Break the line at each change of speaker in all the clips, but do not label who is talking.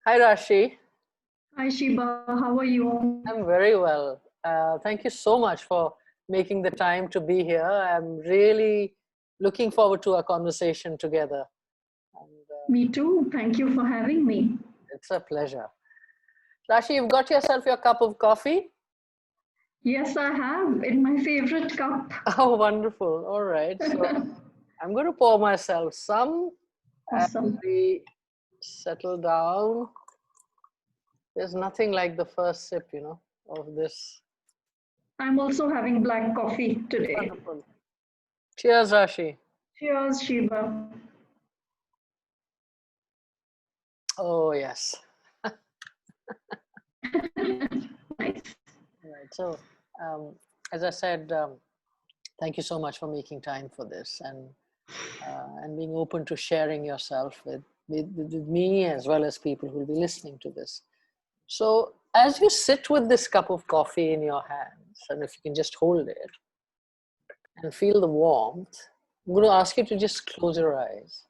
Hi, Rashi.
Hi Sheba, how are you?
I'm very well. Thank you so much for making the time to be here. I'm really looking forward to our conversation together. And
Me too. Thank you for having me.
it's a pleasure. Rashi, you've got yourself your cup of coffee?
Yes, I have in my favorite cup.
Oh, wonderful. All right. So I'm going to pour myself some as
Awesome.
we settle down. There's nothing like the first sip, of this.
I'm also having black coffee today.
Wonderful. Cheers, Rashi.
Cheers, Sheba.
Oh, yes.
Nice.
Right. So, as I said, thank you so much for making time for this and being open to sharing yourself with me as well as people who will be listening to this. So, as you sit with this cup of coffee in your hands, and if you can just hold it and feel the warmth, I'm going to ask you to just close your eyes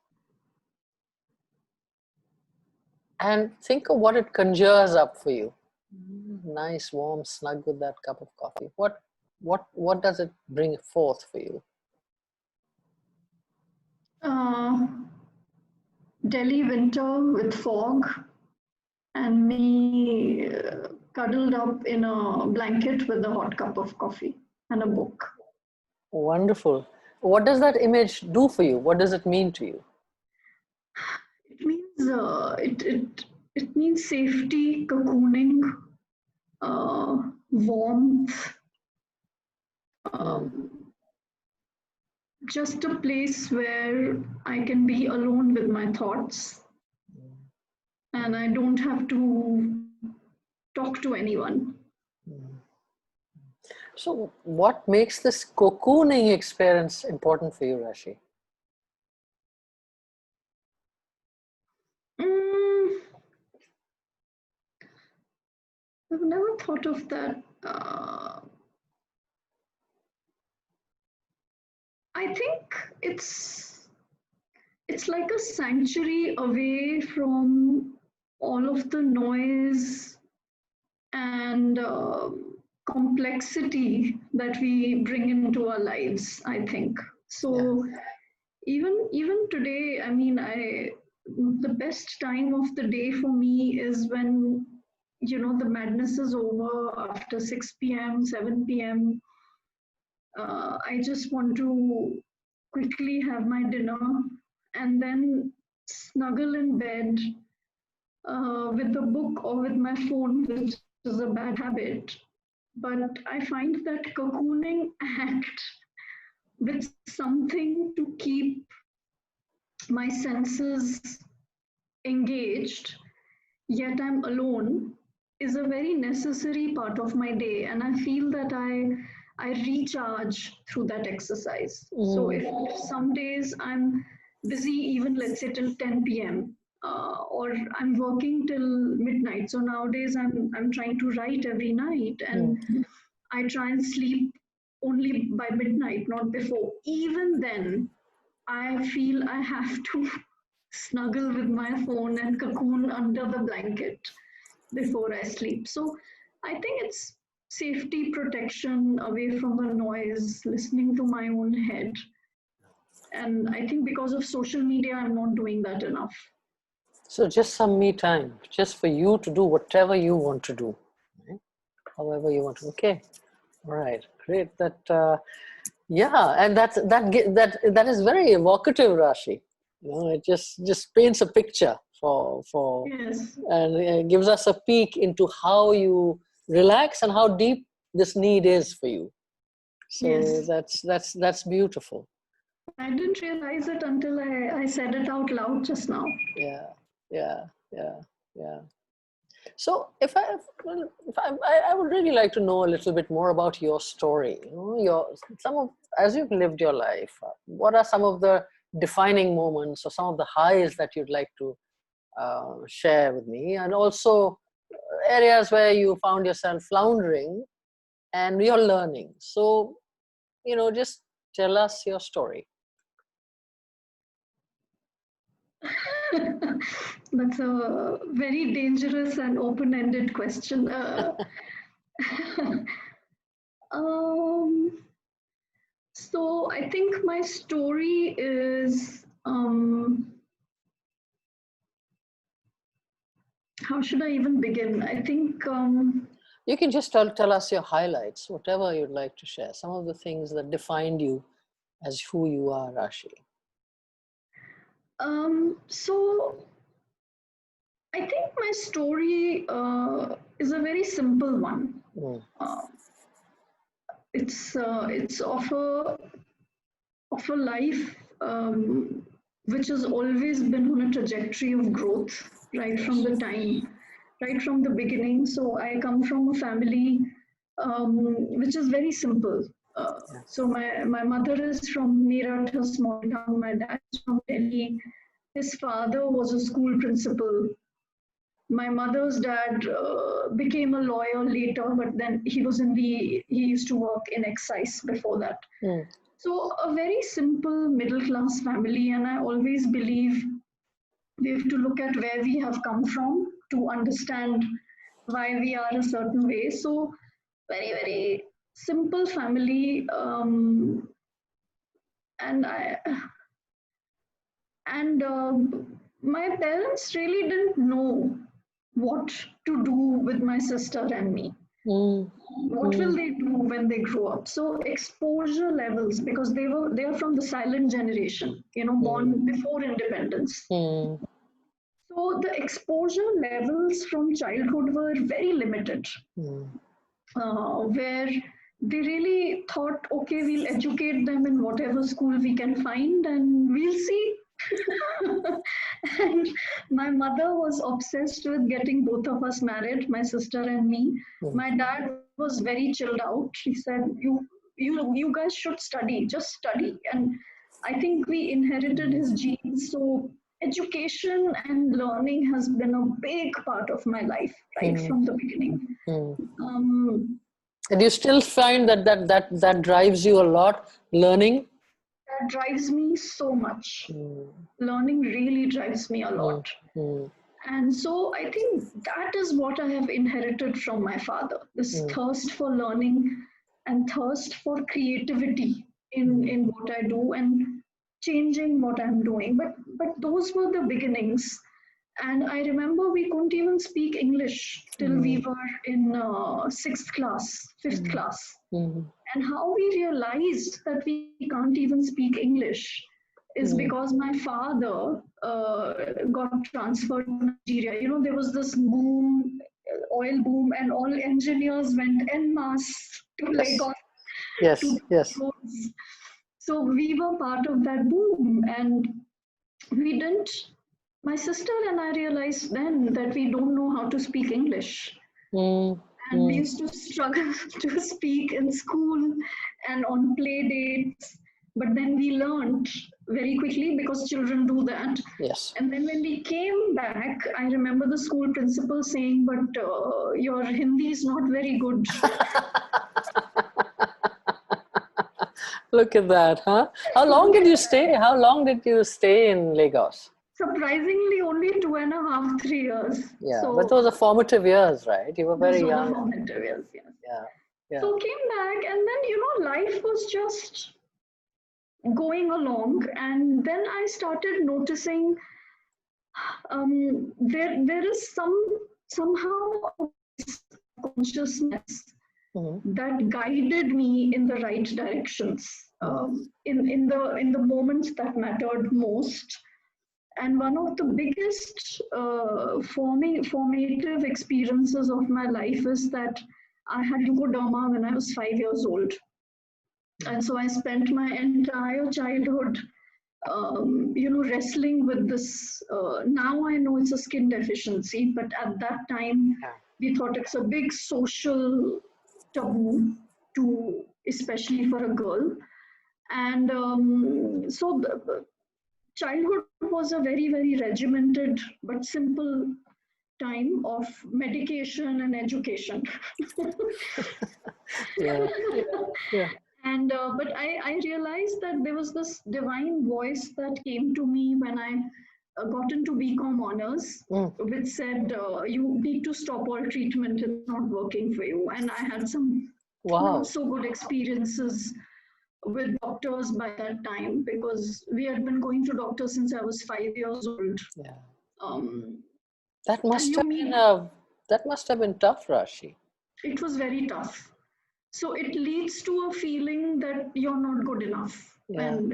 and think of what it conjures up for you. Nice, warm, snug with that cup of coffee. What does it bring forth for you?
Uh, Delhi winter with fog and me cuddled up in a blanket with a hot cup of coffee and a book.
Wonderful. What does that image do for you? What does it mean to you?
It means it means safety, cocooning, warmth, just a place where I can be alone with my thoughts and I don't have to talk to anyone.
So, what makes this cocooning experience important for you, Rashi?
Mm, I've never thought of that. I think it's like a sanctuary away from all of the noise and complexity that we bring into our lives, I think. So even today, I mean, I the best time of the day for me is when the madness is over after 6 p.m., 7 p.m. I just want to quickly have my dinner and then snuggle in bed with a book or with my phone, which is a bad habit. But I find that cocooning act with something to keep my senses engaged, yet I'm alone, is a very necessary part of my day. And I feel that I recharge through that exercise. So if some days I'm busy, even let's say till 10 p.m., or I'm working till midnight. So nowadays I'm trying to write every night, and I try and sleep only by midnight, not before. Even then, I feel I have to snuggle with my phone and cocoon under the blanket before I sleep. So I think it's safety, protection, away from the noise, listening to my own head. And I think because of social media, I'm not doing that enough.
So, just some me time, just for you to do whatever you want to do, right? However you want to. Okay, all right, great. Yeah, and that is very evocative, Rashi. It just paints a picture for
Yes.
and it gives us a peek into how you relax and how deep this need is for you. So
Yes.
that's beautiful.
I didn't realize it until I said it out loud just now.
Yeah, yeah, yeah, yeah. So I would really like to know a little bit more about your story. As you've lived your life, what are some of the defining moments or some of the highs that you'd like to share with me, and also areas where you found yourself floundering and you're learning. So, just tell us your story.
That's a very dangerous and open-ended question. Um, so I think my story is, how should I even begin? I think,
You can just tell us your highlights, whatever you'd like to share, some of the things that defined you as who you are, Rashi.
so I think my story is a very simple one.
Mm.
It's of a life which has always been on a trajectory of growth right from the time, right from the beginning. So I come from a family which is very simple. So my mother is from Meerut, a small town. My dad is from Delhi. His father was a school principal. My mother's dad became a lawyer later, but then he used to work in excise before that.
Mm.
So a very simple middle class family, and I always believe we have to look at where we have come from to understand why we are a certain way. So very simple family, and I and my parents really didn't know what to do with my sister and me.
Mm.
What will they do when they grow up? So exposure levels, because they are from the silent generation, born before independence.
Mm.
So the exposure levels from childhood were very limited,
Mm.
where they really thought, okay, we'll educate them in whatever school we can find and we'll see. And my mother was obsessed with getting both of us married, my sister and me.
Mm.
My dad was very chilled out. He said, you guys should study, just study. And I think we inherited his genes. So education and learning has been a big part of my life right
Mm.
from the beginning.
Mm.
Um,
And you still find that drives you a lot, learning?
that drives me so much.
Mm.
Learning really drives me a
Mm.
lot.
Mm.
And so I think that is what I have inherited from my father, this
Mm.
thirst for learning and thirst for creativity in what I do and changing what I'm doing. But those were the beginnings. And I remember we couldn't even speak English till we
Mm.
were in sixth class, fifth
Mm.
class.
Mm.
And how we realized that we can't even speak English is
Mm.
because my father got transferred to Nigeria. There was this boom, oil boom, and all engineers went en masse to
Yes.
Lagos to
Yes.
build
Yes.
roads. So we were part of that boom, and we didn't. My sister and I realized then that we don't know how to speak English.
Mm.
And we
Mm.
used to struggle to speak in school and on play dates. But then we learned very quickly because children do that.
Yes.
And then when we came back, I remember the school principal saying, but your Hindi is not very good.
Look at that, huh? How long did you stay? How long did you stay in Lagos?
Surprisingly, only 2.5, 3 years.
Yeah,
So
but those are formative years, right? You were
those
very
were the
young.
formative years, yes.
Yeah. Yeah.
So came back, and then, life was just going along. And then I started noticing there is somehow a consciousness
Mm-hmm.
that guided me in the right directions in the moments that mattered most. And one of the biggest formative experiences of my life is that I had leukoderma when I was 5 years old. And so I spent my entire childhood wrestling with this. Now I know it's a skin deficiency, but at that time
Yeah.
we thought it's a big social taboo to, especially for a girl. And so the childhood was a very regimented but simple time of medication and education.
Yeah. Yeah.
And but I realized that there was this divine voice that came to me when I got into BCom honors, which said you need to stop all treatment, it's not working for you. And I had some not
Wow.
so good experiences with doctors by that time, because we had been going to doctors since I was 5 years old.
Yeah.
Um,
That
and
must
you
have been
meet,
tough, Rashi.
it was very tough. So it leads to a feeling that you're not good enough.
Yeah.
And,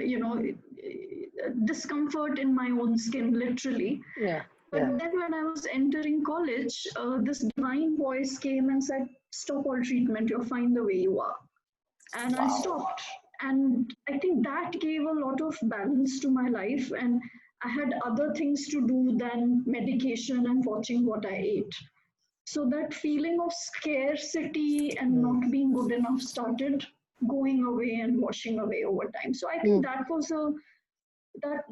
discomfort in my own skin, literally.
Yeah. Yeah.
But then when I was entering college, this divine voice came and said, stop all treatment, you're fine the way you are. And I
Wow.
stopped. And I think that gave a lot of balance to my life. And I had other things to do than medication and watching what I ate. So that feeling of scarcity and not being good enough started going away and washing away over time. So I think that was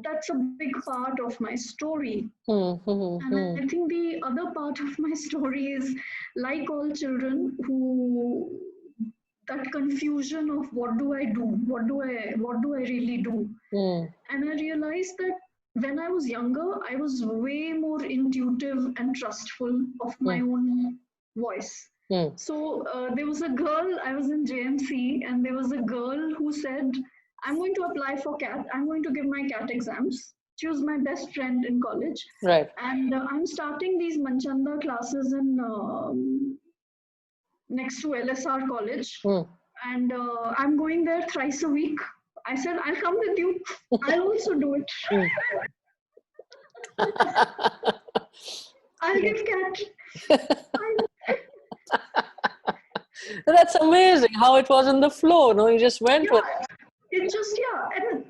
that's a big part of my story. And I think the other part of my story is, like all children, who that confusion of what do I do, what do I really do. And I realized that when I was younger, I was way more intuitive and trustful of my own voice. So there was a girl, I was in JMC, and there was a girl who said, I'm going to apply for CAT, I'm going to give my CAT exams. She was my best friend in college.
Right.
And I'm starting these Manchanda classes in next to LSR College. And I'm going there thrice a week. I said, I'll come with you. I'll also do it. I'll give CAT.
That's amazing how it was in the flow. No, you just went with it.
It just, and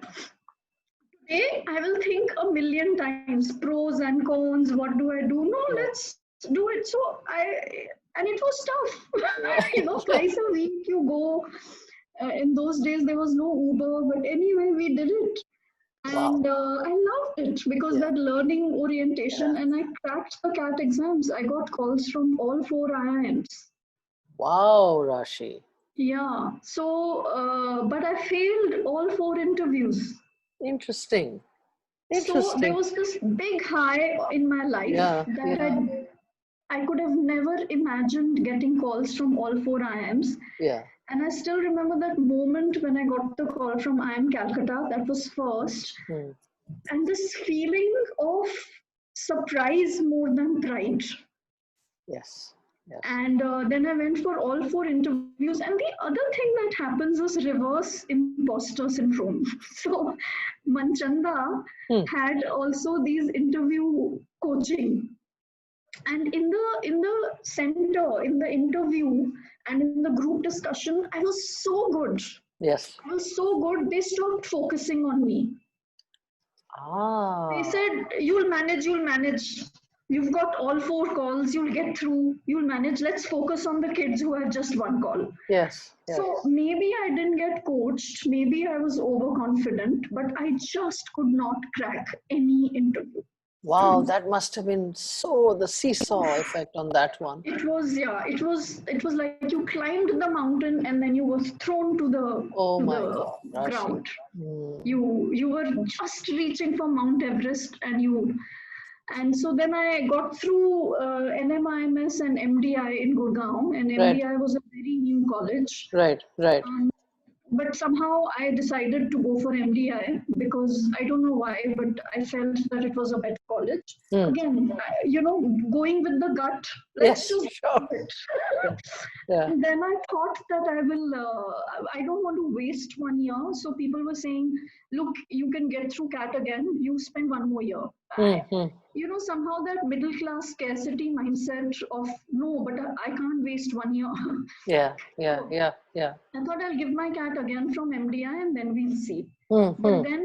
today I will think a million times, pros and cons, what do I do? No, let's do it. So and it was tough. Twice a week you go. In those days there was no Uber, but anyway, we did it. And I loved it because that learning orientation, and I cracked the CAT exams. I got calls from all 4 IIMs.
Wow, Rashi.
Yeah. So, but I failed all 4 interviews.
Interesting.
So there was this big high in my life that I could have never imagined getting calls from all 4 IIMs.
Yeah.
And I still remember that moment when I got the call from IIM Calcutta. That was first. And this feeling of surprise more than pride.
Yes.
And then I went for all 4 interviews. And the other thing that happens is reverse imposter syndrome. So Manchanda had also these interview coaching. And in the center, in the interview and in the group discussion, I was so good.
Yes.
I was so good, they stopped focusing on me. They said, you'll manage. You've got all 4 calls, you'll get through, you'll manage. Let's focus on the kids who had just 1 call.
Yes.
So maybe I didn't get coached, maybe I was overconfident, but I just could not crack any interview.
Wow, that must have been the seesaw effect on that one.
It was like you climbed the mountain and then you were thrown to the ground. You were just reaching for Mount Everest, and so then I got through NMIMS and MDI in Gurgaon, and MDI was a very new college.
Right.
But somehow I decided to go for MDI because I don't know why, but I felt that it was a better college. Again, going with the gut. Let's just do it. And then I thought that I don't want to waste 1 year. So people were saying, look, you can get through CAT again. You spend 1 more year. Somehow that middle class scarcity mindset of, no, but I can't waste 1 year.
Yeah.
I thought I'll give my CAT again from MDI and then we'll see. But then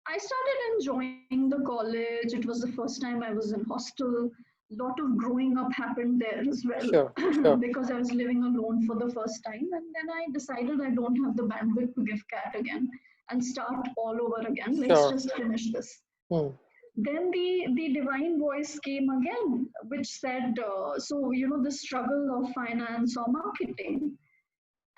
I started enjoying the college. It was the first time I was in hostel. A lot of growing up happened there as well.
Sure.
Because I was living alone for the first time. And then I decided I don't have the bandwidth to give CAT again and start all over again. Let's just finish this. Then the divine voice came again, which said, the struggle of finance or marketing.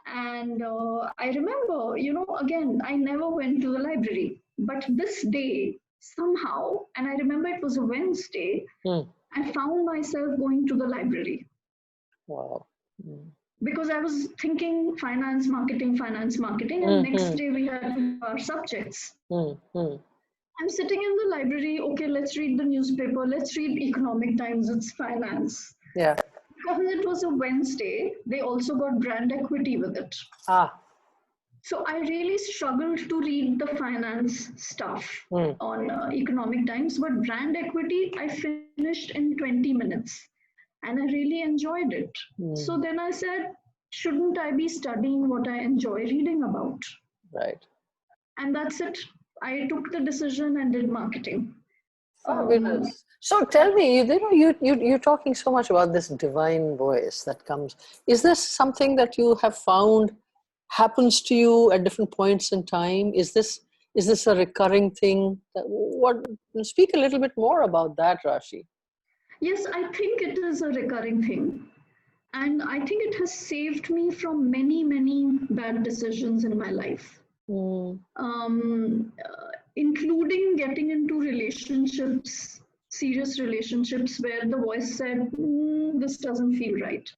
And I remember, again, I never went to the library. But this day, somehow, and I remember it was a Wednesday, I found myself going to the library.
Wow.
Because I was thinking finance, marketing, and next day we had our subjects. I'm sitting in the library, okay, let's read the newspaper, let's read Economic Times, it's finance.
Yeah.
Because it was a Wednesday, they also got brand equity with it. So I really struggled to read the finance stuff on Economic Times, but brand equity I finished in 20 minutes and I really enjoyed it. So then I said, shouldn't I be studying what I enjoy reading about?
Right.
And that's it. I took the decision and did marketing.
Fabulous. So tell me, you're talking so much about this divine voice that comes. Is this something that you have found happens to you at different points in time? Is this a recurring thing? Speak a little bit more about that, Rashi.
Yes, I think it is a recurring thing. And I think it has saved me from many, many bad decisions in my life. Including getting into relationships, serious relationships, where the voice said, this doesn't feel right.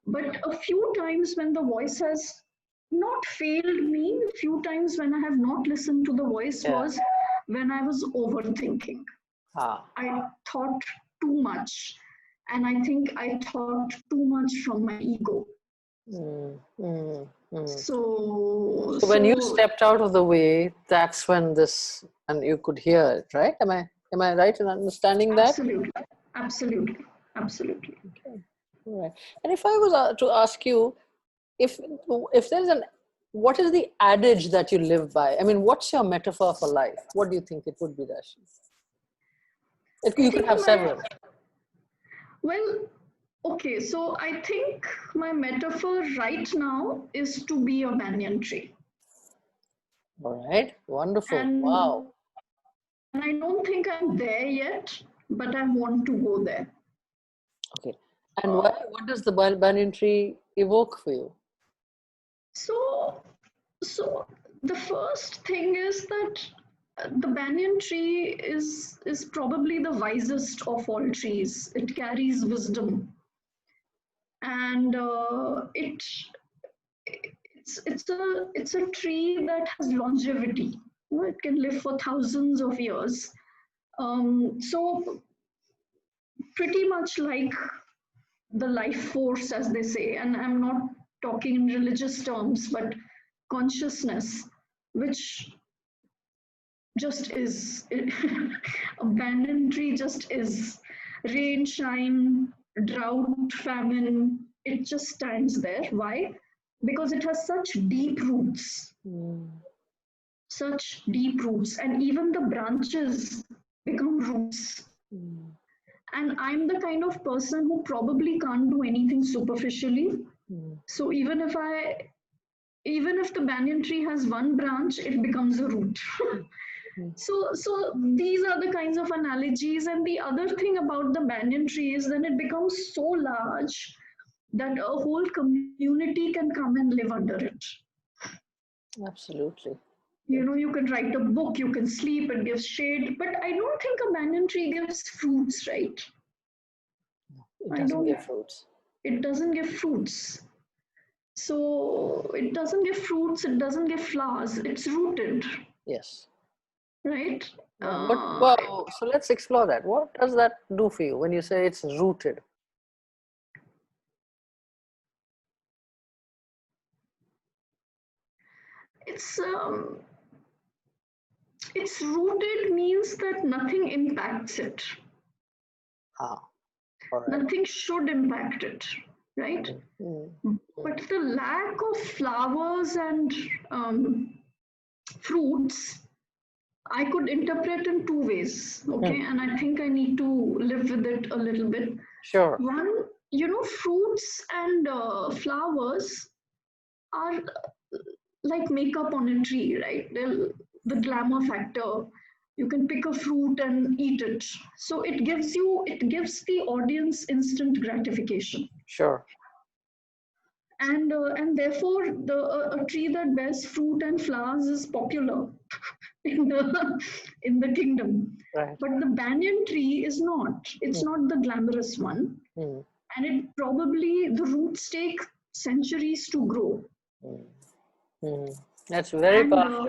But a few times when the voice has not failed me, a few times when I have not listened to the voice was when I was overthinking. I thought too much. And I think I thought too much from my ego. So
when you stepped out of the way, that's when this, and you could hear it, right? Am I right in understanding that?
Absolutely.
Okay. All right. And if I was to ask you, if there's what is the adage that you live by? I mean, what's your metaphor for life? What do you think it would be, Rashi? You could have several.
Well, okay, so I think my metaphor right now is to be a banyan tree.
All right, wonderful. Wow.
And I don't think I'm there yet, but I want to go there.
Okay. And what does the banyan tree evoke for you?
So the first thing is that the banyan tree is probably the wisest of all trees. It carries wisdom, and it's a tree that has longevity. It can live for thousands of years. So pretty much like the life force, as they say, and I'm not talking in religious terms, but consciousness, which just is. A banyan tree just is. Rain, shine, drought, famine, it just stands there. Why? Because it has such deep roots. Such deep roots, and even the branches become roots. And I'm the kind of person who probably can't do anything superficially. So even if the banyan tree has one branch, it becomes a root. So these are the kinds of analogies. And the other thing about the banyan tree is then it becomes so large that a whole community can come and live under it.
Absolutely.
You can write a book, you can sleep, it gives shade, but I don't think a banyan tree gives fruits, right?
It doesn't give fruits.
It doesn't give fruits. So it doesn't give fruits, it doesn't give flowers, it's rooted.
Yes.
Right?
So let's explore that. What does that do for you when you say it's rooted?
It's rooted means that nothing impacts it.
All right.
Nothing should impact it, right? But the lack of flowers and fruits, I could interpret in two ways, okay? And I think I need to live with it a little bit.
Sure.
One, fruits and flowers are like makeup on a tree, right? The glamour factor. You can pick a fruit and eat it. So it gives the audience instant gratification.
Sure.
And therefore, a tree that bears fruit and flowers is popular. in the kingdom.
Right.
But the banyan tree is not. It's
Mm,
not the glamorous one,
mm,
and it probably the roots take centuries to grow.
mm, mm. That's very
And
powerful.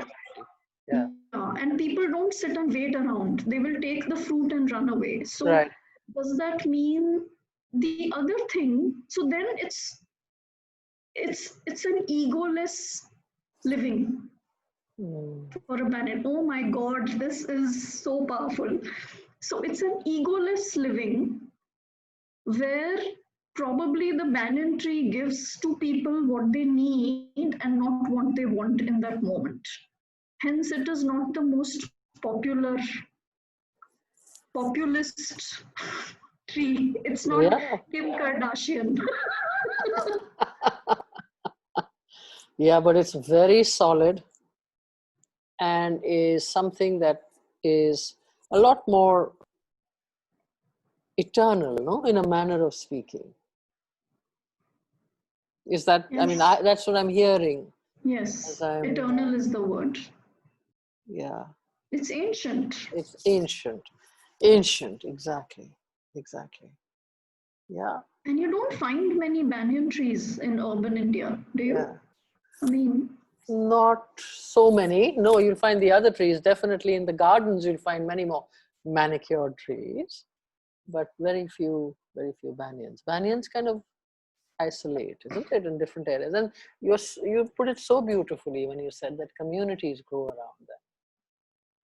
Yeah.
yeah, and people don't sit and wait around. They will take the fruit and run away. So
Right.
does that mean the other thing? So then it's an egoless living
Mm,
for a banyan. Oh my God, this is so powerful. So it's an egoless living where probably the banyan tree gives to people what they need and not what they want in that moment. Hence, it is not the most populist tree. It's not
yeah.
Kim Kardashian.
Yeah, but it's very solid and is something that is a lot more eternal, no, in a manner of speaking. Is that, I mean,
Yes,
that's what I'm hearing as
yes.
I'm,
Eternal is the word.
yeah,
It's ancient.
it's ancient. Ancient, exactly. Exactly. Yeah,
And you don't find many banyan trees in urban India, do you?
yeah.
I mean,
Not so many. No, you'll find the other trees. Definitely in the gardens, you'll find many more manicured trees, but very few banyans. Banyans kind of isolate, isn't it, in different areas? And you put it so beautifully when you said that communities grow around them.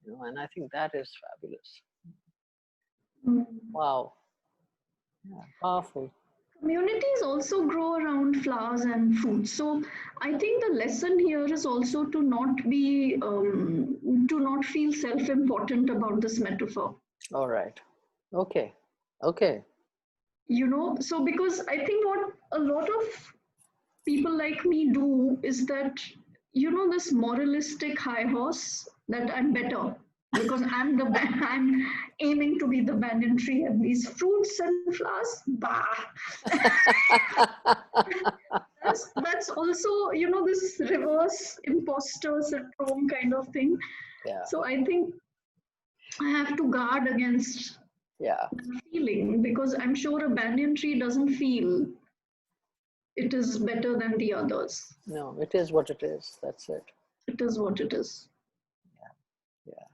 You know, and I think that is fabulous.
mm,
Wow, yeah, powerful.
communities also grow around flowers and fruits. So I think the lesson here is also to not feel self-important about this metaphor.
All right. Okay. Okay.
So because I think what a lot of people like me do is that this moralistic high horse that I'm better because I'm aiming to be the banyan tree and these fruits and flowers, bah. That's also this reverse imposter syndrome kind of thing.
Yeah.
So I think I have to guard against
Yeah.
that feeling because I'm sure a banyan tree doesn't feel it is better than the others.
No, it is what it is. That's it.
It is what it is.
Yeah.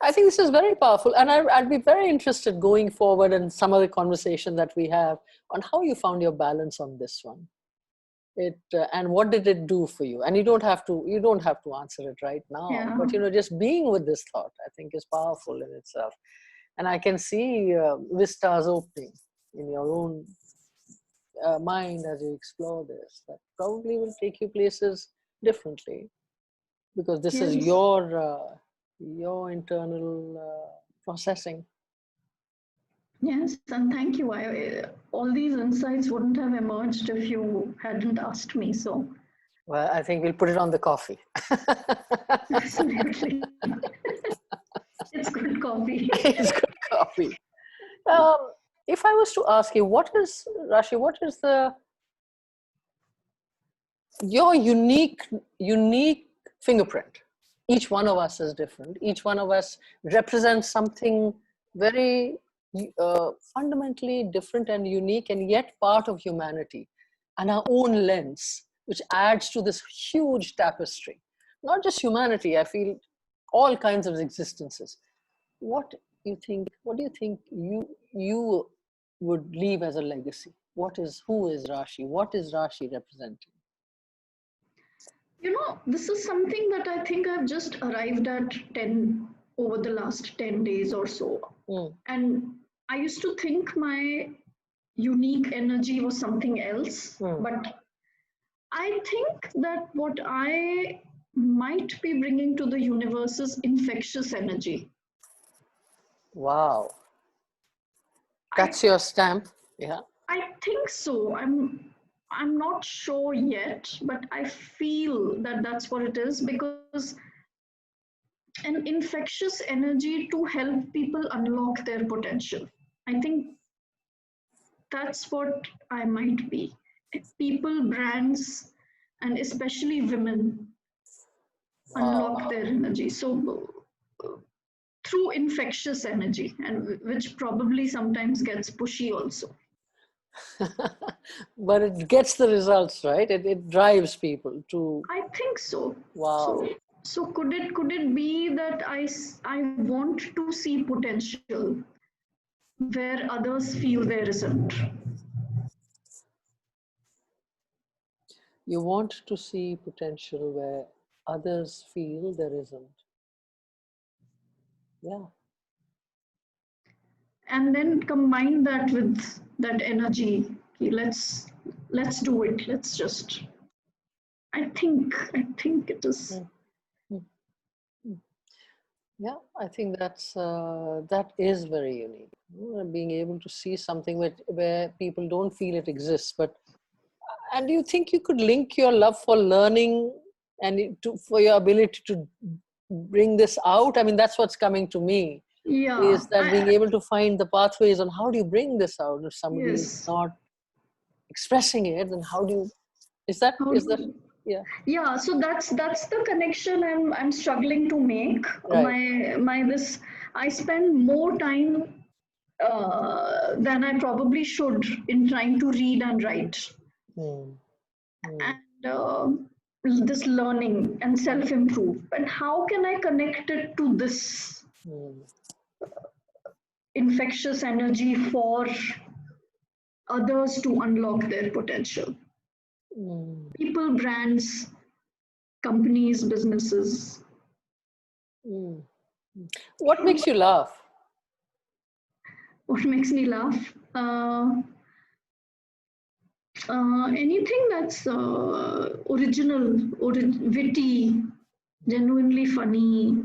I think this is very powerful, and I'd be very interested going forward in some of the conversation that we have on how you found your balance on this one. It and what did it do for you? And you don't have to answer it right now,
Yeah.
but just being with this thought, I think, is powerful in itself. And I can see vistas opening in your own mind as you explore this. That probably will take you places differently because this is
Yes.
your internal processing.
Yes. And thank you. All these insights wouldn't have emerged if you hadn't asked me. So,
Well, I think we'll put it on the coffee.
absolutely. It's good coffee.
It's good coffee. Um, if I was to ask you, Rashi, what is your unique fingerprint? Each one of us is different. Each one of us represents something very fundamentally different and unique, and yet part of humanity, and our own lens, which adds to this huge tapestry. Not just humanity, I feel all kinds of existences. What What do you think you would leave as a legacy? Who is Rashi? What is Rashi representing?
This is something that I think I've just arrived at 10 over the last 10 days or so.
Mm,
And I used to think my unique energy was something else,
mm.
but I think that what I might be bringing to the universe is infectious energy.
Wow,
I
that's your stamp. Yeah.
I think so. I'm not sure yet, but I feel that that's what it is because an infectious energy to help people unlock their potential. I think that's what I might be. People, brands, and especially women unlock
Wow.
their energy. So through infectious energy, and which probably sometimes gets pushy also.
But it gets the results, right? It drives people to.
I think so.
Wow.
So could it be that I want to see potential where others feel there isn't?
You want to see potential where others feel there isn't. Yeah.
And then combine that with that energy. Okay, let's do it. Let's just. I think it is.
Mm, mm, mm. Yeah, I think that is very unique. Being able to see something where people don't feel it exists. And do you think you could link your love for learning and for your ability to bring this out? I mean, that's what's coming to me,
Yeah.
is that being able to find the pathways on how do you bring this out if somebody is
Yes.
not expressing it, then how do you,
How
is that,
do,
yeah,
yeah, so that's the connection I'm struggling to make.
right.
My this I spend more time than I probably should in trying to read and write,
Hmm. Hmm.
and this learning and self improve. And how can I connect it to this
Hmm.
infectious energy for others to unlock their potential?
Hmm.
People, brands, companies, businesses.
Hmm. What makes you laugh?
What makes me laugh? Anything that's original, witty, genuinely funny,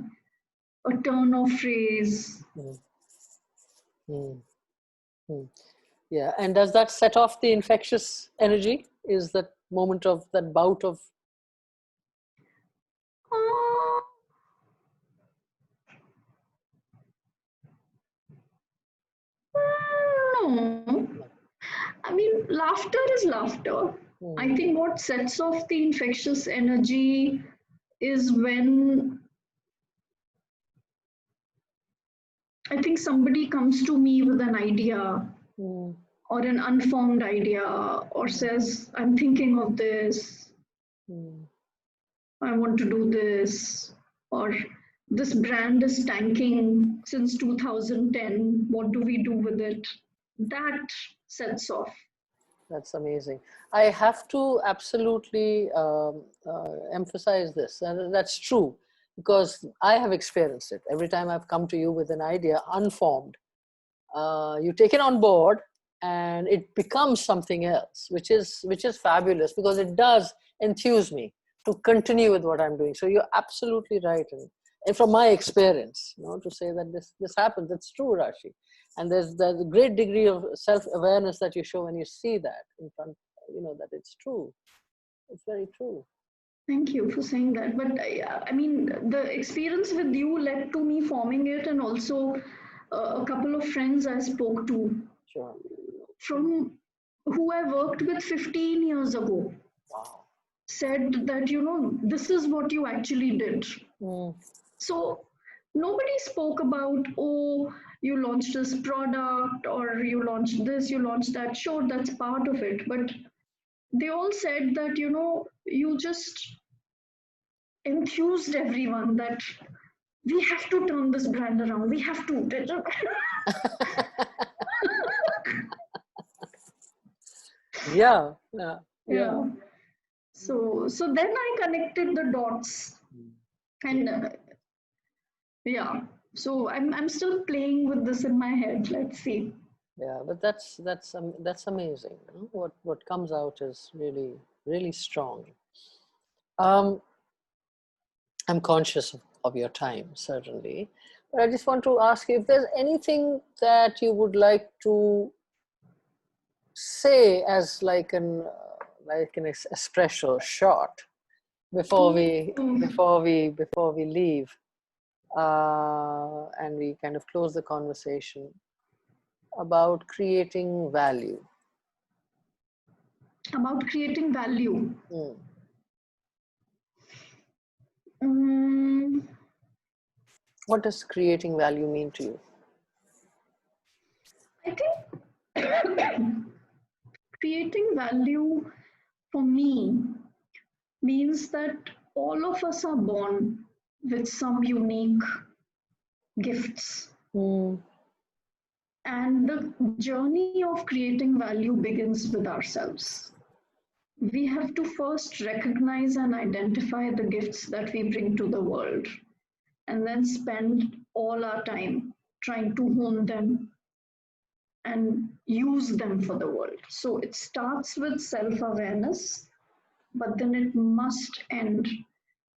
a turn of phrase.
Hmm. Hmm. Hmm. Yeah, and does that set off the infectious energy? Is that moment of that bout of,
Uh, no, I mean, laughter is laughter.
hmm.
I think what sets off the infectious energy is when I think somebody comes to me with an idea
Hmm.
or an unformed idea or says, I'm thinking of this,
Hmm.
I want to do this, or this brand is tanking since 2010. What do we do with it? That sets off.
That's amazing. I have to absolutely emphasize this. And that's true because I have experienced it. Every time I've come to you with an idea unformed, you take it on board and it becomes something else, which is fabulous because it does enthuse me to continue with what I'm doing. So you're absolutely right. And from my experience, to say that this happens, it's true, Rashi. And there's a great degree of self-awareness that you show when you see that in front, that it's true. It's very true.
Thank you for saying that. But I mean, the experience with you led to me forming it, and also a couple of friends I spoke to
Sure.
from who I worked with 15 years ago
Wow.
said that, this is what you actually did.
Mm,
So nobody spoke about, oh, you launched this product or you launched this, you launched that. Sure, that's part of it. But they all said that, you just enthused everyone that we have to turn this brand around. We have to.
yeah. Yeah. Yeah.
Yeah. So then I connected the dots, and yeah. So I'm still playing with this in my head. Let's see.
Yeah, but that's amazing. What comes out is really really strong. Um, I'm conscious of your time certainly, but I just want to ask you if there's anything that you would like to say as like an espresso shot before we
Mm,
before we leave, and we kind of close the conversation about creating value.
about creating value.
Hmm.
Mm,
What does creating value mean to you?
I think creating value for me means that all of us are born with some unique gifts.
Mm,
And the journey of creating value begins with ourselves. We have to first recognize and identify the gifts that we bring to the world, and then spend all our time trying to hone them and use them for the world. So it starts with self awareness, but then it must end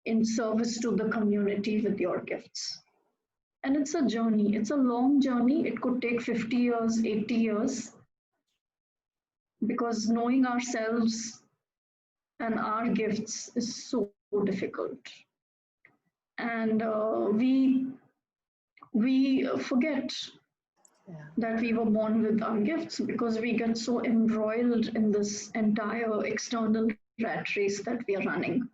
in service to the community with your gifts. And it's a journey, it's a long journey. It could take 50 years, 80 years, because knowing ourselves and our gifts is so difficult. And we forget
yeah.
that we were born with our gifts because we get so embroiled in this entire external rat race that we are running.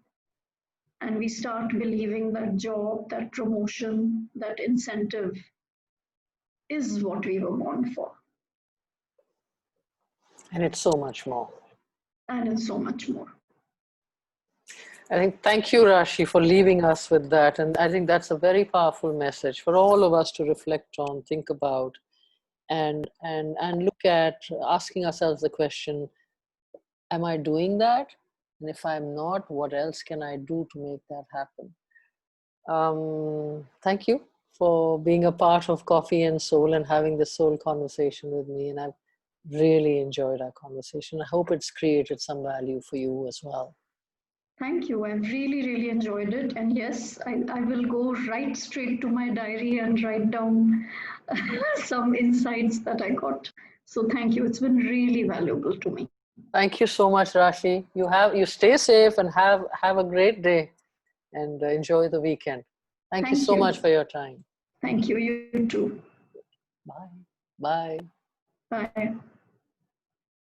And we start believing that job, that promotion, that incentive is what we were born for.
And it's so much more.
And it's so much more.
I think, thank you, Rashi, for leaving us with that. And I think that's a very powerful message for all of us to reflect on, think about, and look at, asking ourselves the question, am I doing that? And if I'm not, what else can I do to make that happen? Thank you for being a part of Coffee and Soul and having this soul conversation with me. And I've really enjoyed our conversation. I hope it's created some value for you as well.
Thank you. I've really, really enjoyed it. And yes, I will go right straight to my diary and write down some insights that I got. So thank you. It's been really valuable to me.
Thank you so much, Rashi. You stay safe and have a great day and enjoy the weekend. Thank you so much for your time.
Thank you. You too.
Bye. Bye.
Bye.